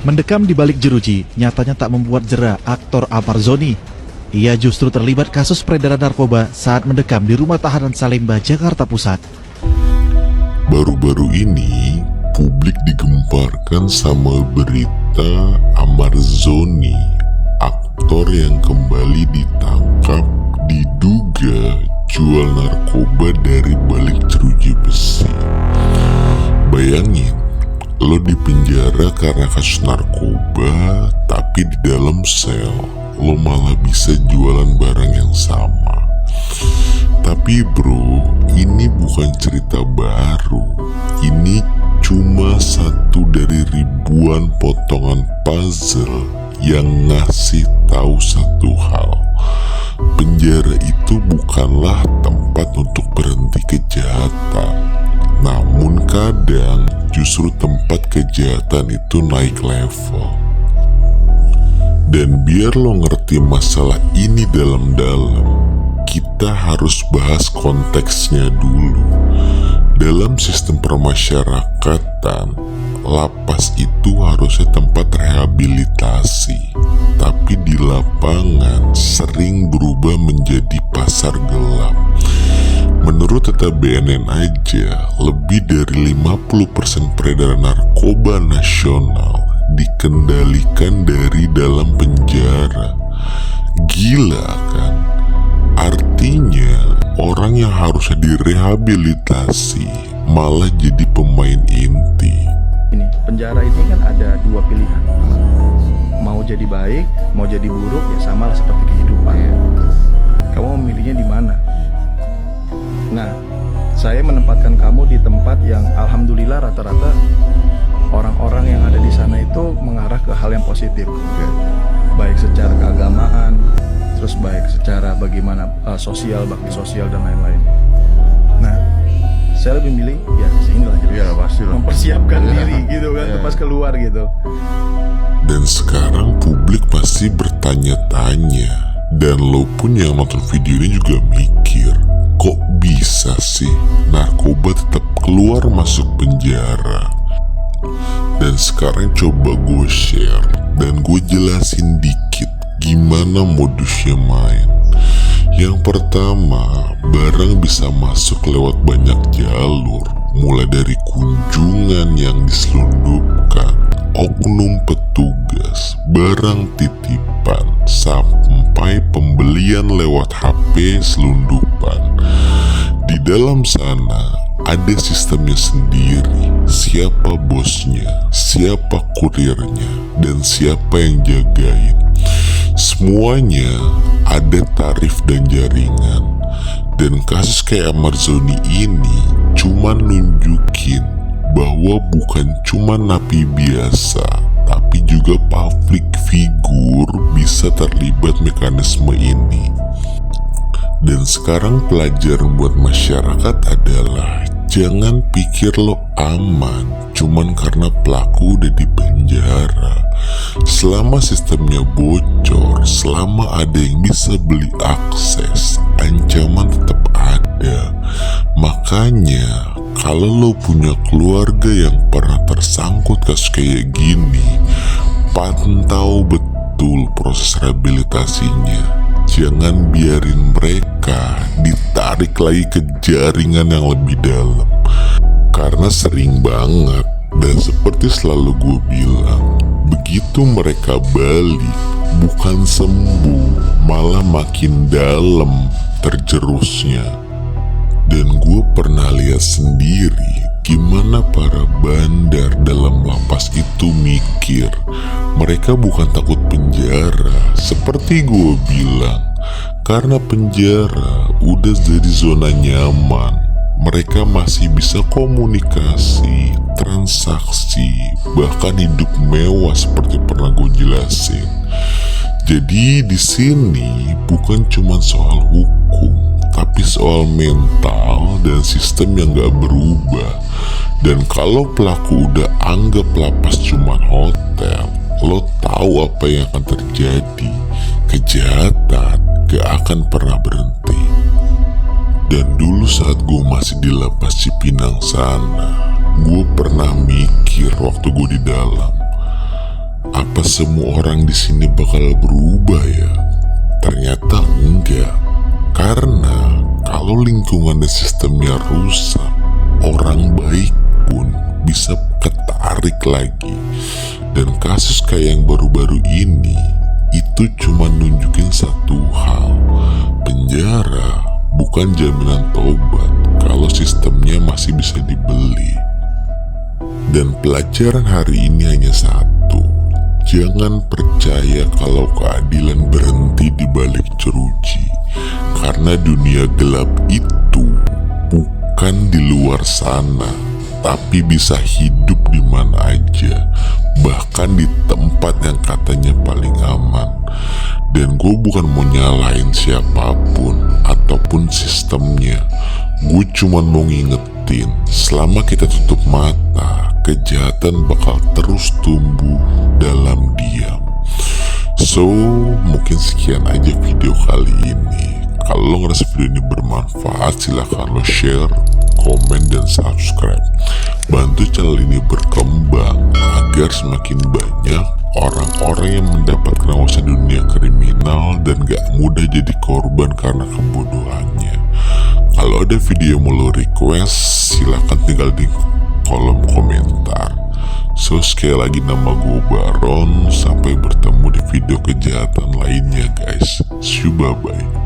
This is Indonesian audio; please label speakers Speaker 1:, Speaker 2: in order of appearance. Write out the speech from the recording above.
Speaker 1: Mendekam di balik jeruji, nyatanya tak membuat jera aktor Ahmad Zoni. Ia justru terlibat kasus peredaran narkoba saat mendekam di rumah tahanan Salemba, Jakarta Pusat.
Speaker 2: Baru-baru ini, publik digemparkan sama berita Ahmad Zoni, aktor yang kembali ditangkap diduga jual narkoba dari balik jeruji besi. Bayangin, lo di penjara karena kasus narkoba, tapi di dalam sel lo malah bisa jualan barang yang sama. Tapi bro, ini bukan cerita baru. Ini cuma satu dari ribuan potongan puzzle yang ngasih tahu satu hal. Penjara itu bukanlah tempat untuk berhenti kejahatan. Namun kadang justru tempat kejahatan itu naik level. Dan biar lo ngerti masalah ini dalam-dalam, kita harus bahas konteksnya dulu. Dalam sistem permasyarakatan, lapas itu harusnya tempat rehabilitasi. Tapi di lapangan sering berubah menjadi pasar gelap. Menurut data BNN aja, lebih dari 50% peredaran narkoba nasional dikendalikan dari dalam penjara. Gila kan? Artinya orang yang harusnya direhabilitasi malah jadi pemain inti.
Speaker 3: Ini penjara ini kan ada dua pilihan. Mau jadi baik, mau jadi buruk, ya sama lah seperti kehidupan. Kamu memilihnya di mana? Nah, saya menempatkan kamu di tempat yang alhamdulillah rata-rata orang-orang yang ada di sana itu mengarah ke hal yang positif. Baik secara keagamaan, terus baik secara bagaimana sosial, bakti sosial dan lain-lain. Nah, saya lebih milih ya sinilah gitu.
Speaker 4: Ya pastilah.
Speaker 3: Mempersiapkan diri gitu kan, pas keluar gitu.
Speaker 2: Dan sekarang publik pasti bertanya-tanya, dan lo pun yang nonton video ini juga mikir, kok bisa sih narkoba tetap keluar masuk penjara? Dan sekarang coba gue share dan gue jelasin dikit gimana modusnya main. Yang pertama, barang bisa masuk lewat banyak jalur, mulai dari kunjungan yang diselundupkan, oknum petugas, barang titipan, sampai pembelian lewat HP selundupan. Di dalam sana ada sistemnya sendiri, siapa bosnya, siapa kurirnya, dan siapa yang jagain. Semuanya ada tarif dan jaringan. Dan kasus kayak Ahmad Zoni ini cuma nunjukin bahwa bukan cuma napi biasa, tapi juga public figure bisa terlibat mekanisme ini. Dan sekarang pelajaran buat masyarakat adalah jangan pikir lo aman cuman karena pelaku udah di penjara. Selama sistemnya bocor, selama ada yang bisa beli akses, ancaman tetap ada. Makanya kalau lo punya keluarga yang pernah tersangkut kasus kayak gini, pantau betul proses rehabilitasinya. Jangan biarin mereka ditarik lagi ke jaringan yang lebih dalam. Karena sering banget, dan seperti selalu gue bilang, begitu mereka balik, bukan sembuh, malah makin dalam terjerusnya. Dan gue pernah lihat sendiri gimana para bandar dalam lapas itu mikir. Mereka bukan takut penjara, seperti gue bilang, karena penjara udah jadi zona nyaman. Mereka masih bisa komunikasi, transaksi, bahkan hidup mewah seperti pernah gue jelasin. Jadi di sini bukan cuma soal hukum, tapi soal mental dan sistem yang gak berubah. Dan kalau pelaku udah anggap lapas cuma hotel, lo tahu apa yang akan terjadi. Kejahatan gak akan pernah berhenti. Dan dulu saat gue masih di lapas Cipinang sana, gue pernah mikir waktu gue di dalam, Apa semua orang di sini bakal berubah ya? Ternyata enggak. Karena kalau lingkungan dan sistemnya rusak, orang baik pun bisa ketarik lagi. Dan kasus kayak yang baru-baru ini itu cuma nunjukin satu hal. Penjara bukan jaminan tobat kalau sistemnya masih bisa dibeli. Dan pelajaran hari ini hanya satu. Jangan percaya kalau keadilan berhenti di balik jeruji. Karena dunia gelap itu bukan di luar sana, tapi bisa hidup di mana aja, bahkan di tempat yang katanya paling aman. Dan gue bukan mau nyalain siapapun ataupun sistemnya. Gue cuman mau ngingetin, selama kita tutup mata, kejahatan bakal terus tumbuh dalam diam. So, mungkin sekian aja video kali ini. Kalau lo ngerasa video ini bermanfaat, silahkan lo share, komen, dan subscribe. Bantu channel ini berkembang agar semakin banyak orang-orang yang mendapatkan wawasan dunia kriminal dan gak mudah jadi korban karena kebodohannya. Kalau ada video yang mau lo request, silahkan tinggal di kolom komentar. So, sekali lagi nama gue Baron. Sampai bertemu di video kejahatan lainnya guys. See you, bye-bye.